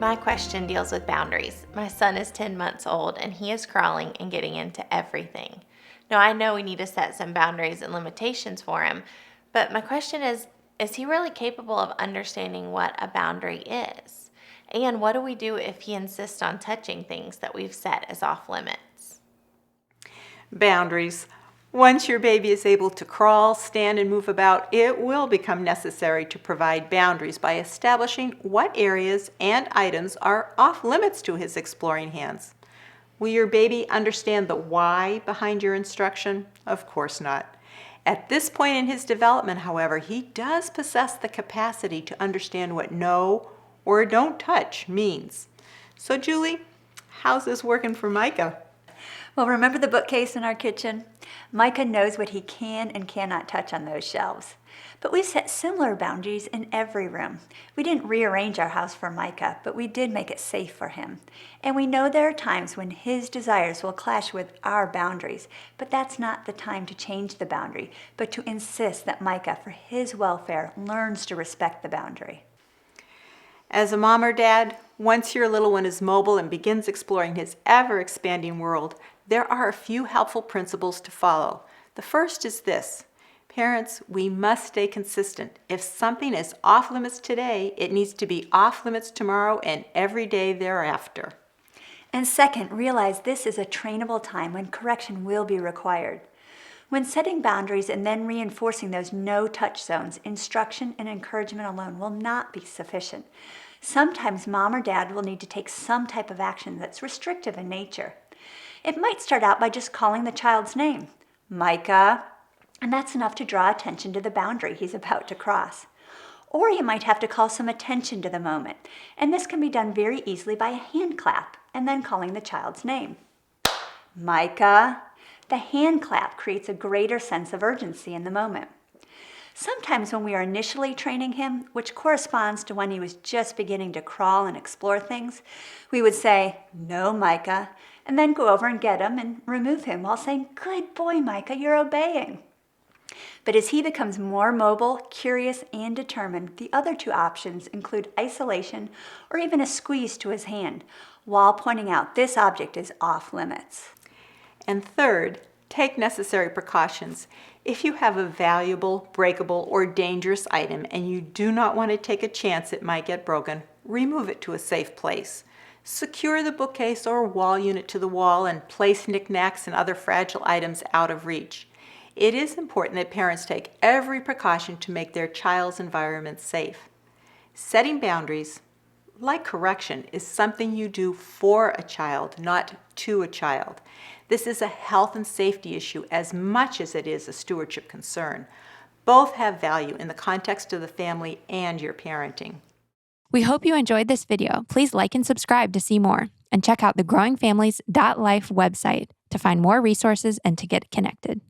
My question deals with boundaries. My son is 10 months old and he is crawling and getting into everything. Now, I know we need to set some boundaries and limitations for him, but my question is he really capable of understanding what a boundary is? And what do we do if he insists on touching things that we've set as off limits? Boundaries. Once your baby is able to crawl, stand, and move about, it will become necessary to provide boundaries by establishing what areas and items are off limits to his exploring hands. Will your baby understand the why behind your instruction? Of course not. At this point in his development, however, he does possess the capacity to understand what no or don't touch means. So, Julie, how's this working for Micah? Well, remember the bookcase in our kitchen? Micah knows what he can and cannot touch on those shelves. But we set similar boundaries in every room. We didn't rearrange our house for Micah, but we did make it safe for him. And we know there are times when his desires will clash with our boundaries, but that's not the time to change the boundary, but to insist that Micah, for his welfare, learns to respect the boundary. As a mom or dad, once your little one is mobile and begins exploring his ever-expanding world, there are a few helpful principles to follow. The first is this. Parents, we must stay consistent. If something is off limits today, it needs to be off limits tomorrow and every day thereafter. And second, realize this is a trainable time when correction will be required. When setting boundaries and then reinforcing those no-touch zones, instruction and encouragement alone will not be sufficient. Sometimes mom or dad will need to take some type of action that's restrictive in nature. It might start out by just calling the child's name, Micah, and that's enough to draw attention to the boundary he's about to cross. Or you might have to call some attention to the moment, and this can be done very easily by a hand clap and then calling the child's name. Micah. The hand clap creates a greater sense of urgency in the moment. Sometimes when we are initially training him, which corresponds to when he was just beginning to crawl and explore things, we would say, "No, Micah," and then go over and get him and remove him while saying, "Good boy, Micah, you're obeying." But as he becomes more mobile, curious, and determined, the other two options include isolation or even a squeeze to his hand, while pointing out this object is off limits. And third, take necessary precautions. If you have a valuable, breakable, or dangerous item and you do not want to take a chance it might get broken, remove it to a safe place. Secure the bookcase or wall unit to the wall and place knickknacks and other fragile items out of reach. It is important that parents take every precaution to make their child's environment safe. Setting boundaries, like correction, is something you do for a child, not to a child. This is a health and safety issue as much as it is a stewardship concern. Both have value in the context of the family and your parenting. We hope you enjoyed this video. Please like and subscribe to see more, and check out the growingfamilies.life website to find more resources and to get connected.